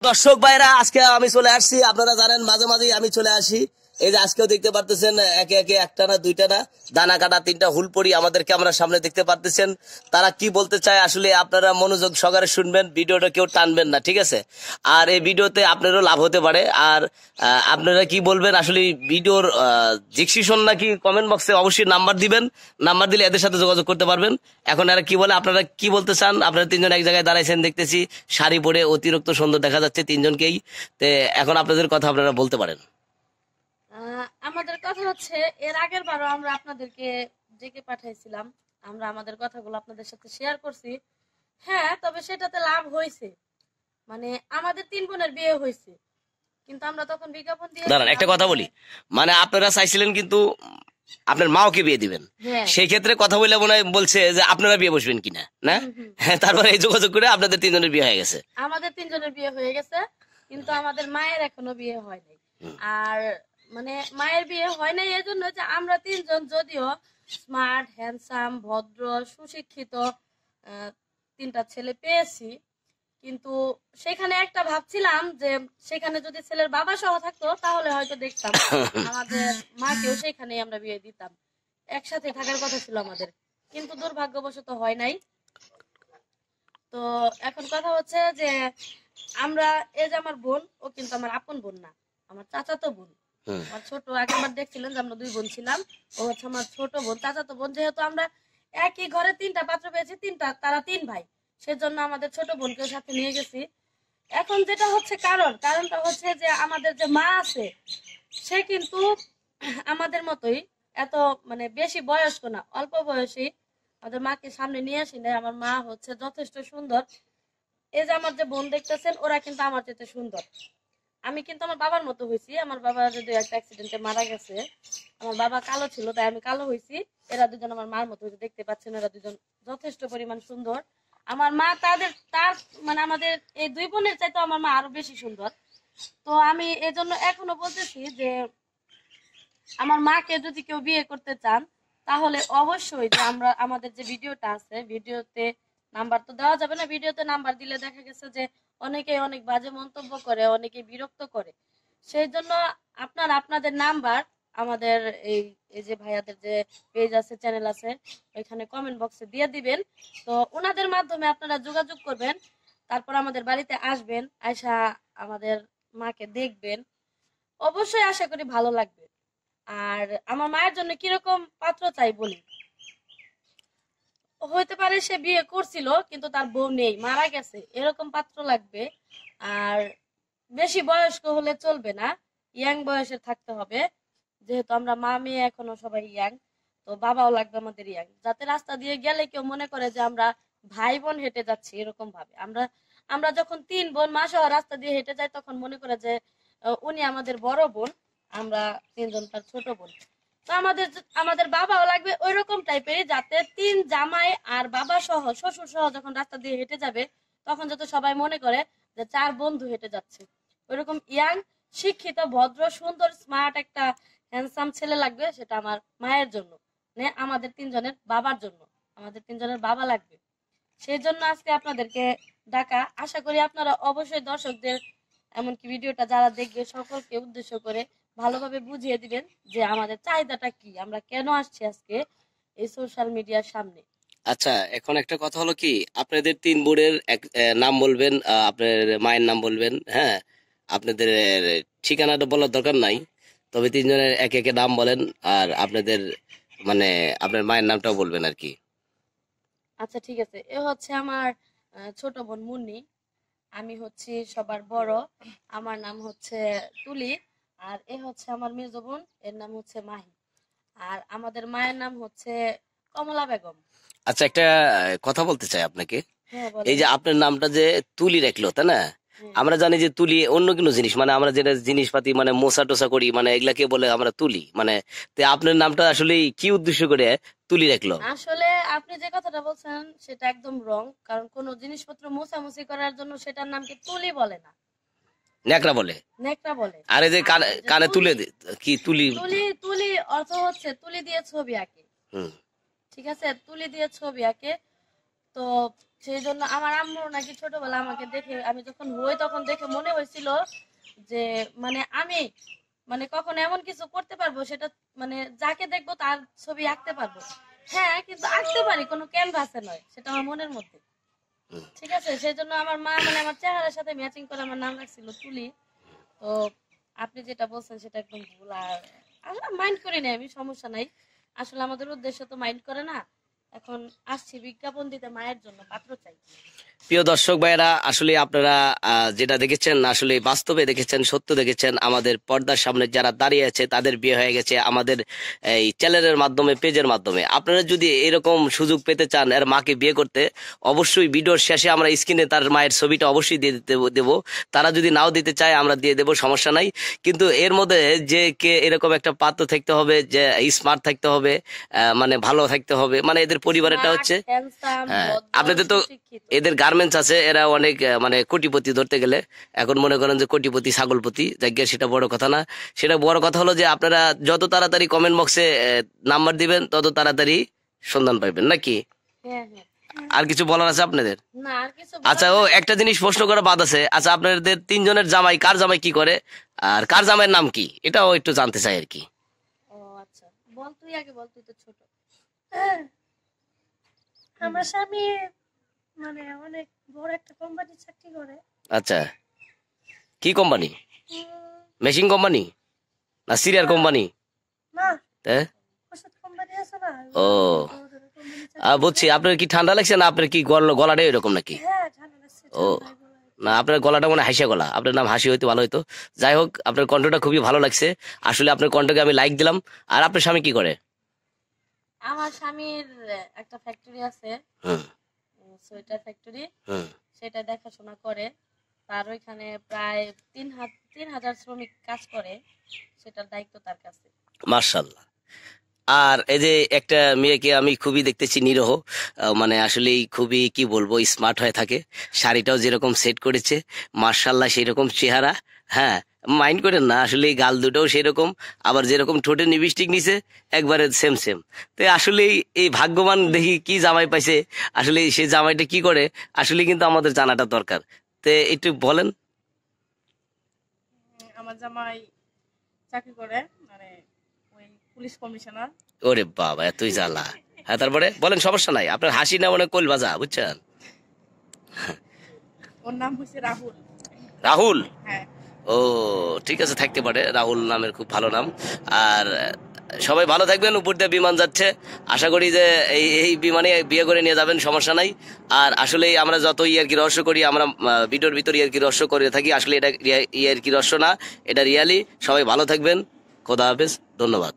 দর্শক ভাইরা, আজকে আমি চলে আসছি। আপনারা জানেন মাঝে মাঝেই আমি চলে আসি। এই যে আজকেও দেখতে পারতেছেন একে একে একটা না দুইটা না দানা কাটা তিনটা হুলপড়ি আমাদের ক্যামেরার সামনে দেখতে পারতেছেন। তারা কি বলতে চায় আসলে আপনারা মনোযোগ সহকারে শুনবেন, ভিডিওটা কেউ টানবেন না, ঠিক আছে? আর এই ভিডিওতে আপনারও লাভ হতে পারে। আর আপনারা কি বলবেন আসলে ভিডিওর ডিসক্রিপশন নাকি কমেন্ট বক্সে অবশ্যই নাম্বার দিবেন। নাম্বার দিলে এদের সাথে যোগাযোগ করতে পারবেন। এখন এরা কি বলে, আপনারা কি বলতে চান? আপনারা তিনজন এক জায়গায় দাঁড়াইছেন দেখতেছি, শাড়ি পরে অতিরিক্ত সুন্দর দেখা যাচ্ছে তিনজনকেই। তো এখন আপনাদের কথা আপনারা বলতে পারেন। আমাদের কথা হচ্ছে, এর আগের বারও আমরা আপনাদেরকে ডেকে পাঠাইছিলাম, আমরা আমাদের কথাগুলো আপনাদের সাথে শেয়ার করছি। হ্যাঁ, তবে সেটাতে লাভ হয়েছে, মানে আমাদের 3 বোনের বিয়ে হয়েছে, কিন্তু আমরা তখন বিজ্ঞাপন দিয়ে দাঁড়ান, একটা কথা বলি। মানে আপনারা চাইছিলেন কিন্তু আপনার মাওকে বিয়ে দিবেন, সেই ক্ষেত্রে কথা বলে মনে হয় বলছে যে আপনারা বিয়ে বসবেন কিনা, না? হ্যাঁ, তারপরে এই যোগাযোগ করে আপনাদের তিনজনের বিয়ে হয়ে গেছে। আমাদের 3 জনের বিয়ে হয়ে গেছে, কিন্তু আমাদের মায়ের এখনো বিয়ে হয় নাই। আর মানে মায়ের বিয়ে হয় নাই এই জন্য যে আমরা 3 জন যদিও স্মার্ট, হ্যান্ডসাম, ভদ্র, সুশিক্ষিত 3টা ছেলে পেয়েছি, কিন্তু সেখানে একটা ভাবছিলাম যে সেখানে যদি ছেলের বাবা সহ থাকতো তাহলে হয়তো দেখতাম আমাদের মাকেও সেখানে আমরা বিয়ে দিতাম, একসাথে থাকার কথা ছিল আমাদের, কিন্তু দুর্ভাগ্যবশত হয় নাই। তো এখন কথা হচ্ছে যে আমরা, এই যে আমার বোন, ও কিন্তু আমার আপন বোন না, আমার চাচাতো বোন। আমার ছোট, আগেবার দেখছিলেন যে আমরা 2 বোন ছিলাম, ও হচ্ছে আমার ছোট বোন, চাচাতো বোন। যেহেতু আমরা একই ঘরে 3টা পাত্র পেয়েছি, তারা 3 ভাই, সেজন্য আমাদের ছোট বোনকেও সাথে নিয়ে গেছি। এখন যেটা হচ্ছে কারণটা হচ্ছে যে আমাদের যে মা আছে সে কিন্তু আমাদের মতোই এত মানে বেশি বয়স্ক না, অল্প বয়সী। আমাদের মাকে সামনে নিয়ে আসি নাই, আমার মা হচ্ছে যথেষ্ট সুন্দর। এই যে আমার যে বোন দেখতেছেন, ওরা কিন্তু আমার চেয়ে সুন্দর। আমি কিন্তু আমার বাবার মতো হয়েছি, আমার বাবা যদি একটা অ্যাক্সিডেন্টে মারা গেছে, আমার বাবা কালো ছিল তাই আমি কালো হয়েছি। এরা দুজন আমার মার মতো হয়েছে, দেখতে পাচ্ছেন এরা দুজন যথেষ্ট পরিমাণ সুন্দর। আমার মা তার মানে আমাদের এই 2 বোনের চাইতে আমার মা আরো বেশি সুন্দর। তো আমি এজন্য এখনো বলতেছি যে আমার মাকে যদি কেউ বিয়ে করতে চান তাহলে অবশ্যই যে আমাদের যে ভিডিওটা আছে, ভিডিওতে নাম্বার তো দেওয়া যাবে না, ভিডিওতে নাম্বার দিলে দেখা গেছে যে অনেকেই অনেক বাজে মন্তব্য করে, অনেকে বিরক্ত করে। সেই জন্য আপনাদের নাম্বার আমাদের এই এই যে ভাইয়াদের যে পেজ আছে, চ্যানেল আছে, ওইখানে কমেন্ট বক্সে দিয়ে দিবেন। তো ওনাদের মাধ্যমে আপনারা যোগাযোগ করবেন, তারপর আমাদের বাড়িতে আসবেন, আয়সা আমাদের মাকে দেখবেন। অবশ্যই আশা করি ভালো লাগবে। আর আমার মায়ের জন্য কিরকম পাত্র চাই বলি, হইতে পারে সে বিয়ে করছিল কিন্তু তার বউ নেই, মারা গেছে, এরকম পাত্র লাগবে। আর বেশি বয়স্ক হলে চলবে না, ইয়াং বয়সে থাকতে হবে, যেহেতু আমরা মা মেয়ে এখনো সবাই ইয়াং। তো বাবাও লাগবে আমাদের ইয়াং, যাতে রাস্তা দিয়ে গেলে কেউ মনে করে যে আমরা ভাই বোন হেঁটে যাচ্ছি, এরকম ভাবে। আমরা যখন 3 বোন মা সহ রাস্তা দিয়ে হেঁটে যাই তখন মনে করে যে উনি আমাদের বড় বোন, আমরা 3 জন তার ছোট বোন। তো আমাদের বাবাও লাগবে ওইরকম টাইপের, যাতে 3 জামাই আর বাবা সহ, শ্বশুর সহ যখন রাস্তা দিয়ে হেঁটে যাবে তখন যাতে সবাই মনে করে যে 4 বন্ধু হেঁটে যাচ্ছে। ওইরকম ইয়াং, শিক্ষিত, ভদ্র, সুন্দর, স্মার্ট একটা হ্যান্ডসাম ছেলে লাগবে, সেটা আমার মায়ের জন্য, মানে আমাদের 3 জনের বাবার জন্য। আমাদের 3 জনের বাবা লাগবে, সেই জন্য আজকে আপনাদেরকে ডাকা। আশা করি আপনারা অবশ্যই দর্শকদের, এমনকি ভিডিওটা যারা দেখবে সকলকে উদ্দেশ্য করে ভালোভাবে বুঝিয়ে দিবেন যে আমাদের চাহিদাটা কি, আমরা কেন আসছি আজকে এই সোশ্যাল মিডিয়ার সামনে। আচ্ছা, এখন একটা কথা হলো কি, আপনাদের 3 বোনের নাম বলবেন, আপনার মায়ের নাম বলবেন। হ্যাঁ, আপনাদের ঠিকানাটা বলার দরকার নাই, তবে 3 জনের একে একে নাম বলেন। আর আপনাদের মানে আপনার মায়ের নামটাও বলবেন আর কি। আচ্ছা ঠিক আছে, এ হচ্ছে আমার ছোট বোন মুন্নি, আমি হচ্ছি সবার বড়, আমার নাম হচ্ছে তুলি। আর এ হচ্ছে আমার মেজো বোন, এর নাম হচ্ছে মাহি। আর আমাদের মায়ের নাম হচ্ছে কমলা বেগম। আচ্ছা, একটা কথা বলতে চাই আপনাকে। হ্যাঁ এই বলেন। যে আপনার নামটা যে তুলি রাখলো, তাই না? আমরা জানি যে তুলি অন্য কোনো জিনিস, মানে আমরা যেটা জিনিসপাতি মানে মোছা টোসা করি, মানে এগুলাকে বলে আমরা তুলি, মানে তো আপনার নামটা আসলে কি উদ্দেশ্য করে তুলি রাখলো? আসলে আপনি যে কথাটা বলছেন সেটা একদম রং, কারণ কোন জিনিসপত্র মোছামুছি করার জন্য সেটার নামকে তুলি বলে না, ন্যাকড়া বলে। নেকড়া বলে। আরে যে আর যে কানে তুলে তুলি, কি তুলি? তুলি তুলি অর্থ হচ্ছে তুলি দিয়ে ছবি আঁকে, হুম। ঠিক আছে, তুলি দিয়ে ছবি আঁকে। তো সেই জন্য আমার আম্মু নাকি ছোটবেলা আমাকে দেখে, আমি যখন হই তখন দেখে মনে হয়েছিল যে মানে আমি মানে কখন এমন কিছু করতে পারবো, সেটা মানে যাকে দেখবো তার ছবি আঁকতে পারবো। হ্যাঁ, কিন্তু আঁকতে পারি, কোনো ক্যানভাসে নয়, সেটা আমার মনের মধ্যে। ঠিক আছে, সেই জন্য আমার মা মানে আমার চেহারার সাথে ম্যাচিং করে আমার নাম রাখছিল তুলি। তো আপনি যেটা বলছেন সেটা একদম ভুল, আর আমরা মাইন্ড করি না, আমি সমস্যা নাই। আসলে আমাদের উদ্দেশ্য তো মাইন্ড করে না। এখন আসছি বিজ্ঞাপন দিতে, মায়ের জন্য পাত্র চাই। প্রিয় দর্শক ভাইয়েরা, আসলে আপনারা যেটা দেখেছেন আসলে বাস্তবে দেখেছেন, সত্য দেখেছেন। আমাদের পর্দার সামনে যারা দাঁড়িয়ে আছে তাদের বিয়ে হয়ে গেছে আমাদের এই চ্যানেলের মাধ্যমে, পেজের মাধ্যমে। আপনারা যদি এরকম সুযোগ পেতে চান এর মাকে বিয়ে করতে, অবশ্যই ভিডিওর শেষে আমরা স্ক্রিনে তার মায়ের ছবিটা অবশ্যই দিয়ে দেবো। তারা যদি নাও দিতে চায় আমরা দিয়ে দেবো, সমস্যা নাই। কিন্তু এর মধ্যে যে কে এরকম একটা পাত্র থাকতে হবে, যে স্মার্ট থাকতে হবে, মানে ভালো থাকতে হবে, মানে এদের পরিবারটা হচ্ছে আপনাদের তো এদের গার্মেন্টস আছে, এরা অনেক মানে কোটিপতি ধরতে গেলে। এখন মনে করেন যে কোটিপতি ছাগলপতি, যাকে সেটা বড় কথা না। সেটা বড় কথা হলো যে আপনারা যত তাড়াতাড়ি কমেন্ট বক্সে নাম্বার দিবেন তত তাড়াতাড়ি সন্ধান পাইবেন নাকি। আর কিছু বলার আছে আপনাদের? আচ্ছা, ও একটা জিনিস প্রশ্ন করা বাদ আছে। আচ্ছা, আপনাদের তিনজনের জামাই, কার জামাই কি করে আর কার জামাইয়ের নাম কি, এটাও একটু জানতে চাই আর কি। ও আচ্ছা, বল তুই আগে বল, তুই তো ছোট। আমার স্বামী মানে অনেক বড় একটা কোম্পানি চাকরি করে। আচ্ছা, কি কোম্পানি? মেশিন কোম্পানি না সিরিয়ার কোম্পানি? না, ওষুধ কোম্পানি আছে না। ও বুঝছি। আপনার কি ঠান্ডা লাগছে না আপনার কি গলাটা এরকম নাকি? হ্যাঁ, ঠান্ডা লাগছে। ও না, আপনার গলাটা মনে হাসিয়া গলা, আপনার নাম হাসি হইতে ভালো হইতো। যাই হোক, আপনার কণ্ঠটা খুবই ভালো লাগছে। আসলে আপনার কণ্ঠকে আমি লাইক দিলাম। আর আপনার স্বামী কি করে? আমার স্বামীর একটা ফ্যাক্টরি আছে, সোয়েটার ফ্যাক্টরি, সেটা দেখাশোনা করে। তার ওইখানে প্রায় 3,000 শ্রমিক কাজ করে, সেটার দায়িত্ব তার কাছে। মাশাআল্লাহ। আর এই যে একটা মেয়েকে আমি খুবই দেখতেছি নিরহ, মানে আসলেই খুবই কি বলবো, স্মার্ট হয়ে থাকে। শাড়িটাও যেরকম সেট করেছে, মাশাআল্লাহ, সেই রকম চেহারা। হ্যাঁ, মাইন্ড করেন না, আসলে গাল দুটোও সেরকম, আবার যেরকম ঠোঁটে লিপস্টিক নিছে একবারে সেম সেম। তো আসলে এই ভাগ্যবান দেখি কি জামাই পাইছে। আসলে সেই জামাইটা কি করে আসলে কিন্তু আমাদের জানাটা দরকার। তো একটু বলেন। আমার জামাই চাকরি করে, মানে ওই পুলিশ কমিশনার। ওরে বাবা, এতই জ্বালা। হ্যাঁ, তারপরে বলেন, সমস্যা নাই। আপনার হাসি না মনে কোল বাজা, বুঝছেন? ওর নাম হচ্ছে রাহুল। রাহুল? হ্যাঁ। ও ঠিক আছে, থাকতে পারে। রাহুল নামের খুব ভালো নাম। আর সবাই ভালো থাকবেন। উপর দিয়ে বিমান যাচ্ছে, আশা করি যে এই বিমানে বিয়ে করে নিয়ে যাবেন, সমস্যা নাই। আর আসলে আমরা যত ইয়ার কি রহস্য করি, আমরা ভিডিওর ভিতর ইয়ার কি রহস্য করে থাকি, আসলে এটা ইয়ার কি রহস্য না, এটা রিয়ালি। সবাই ভালো থাকবেন। খোদা হাফেজ, ধন্যবাদ।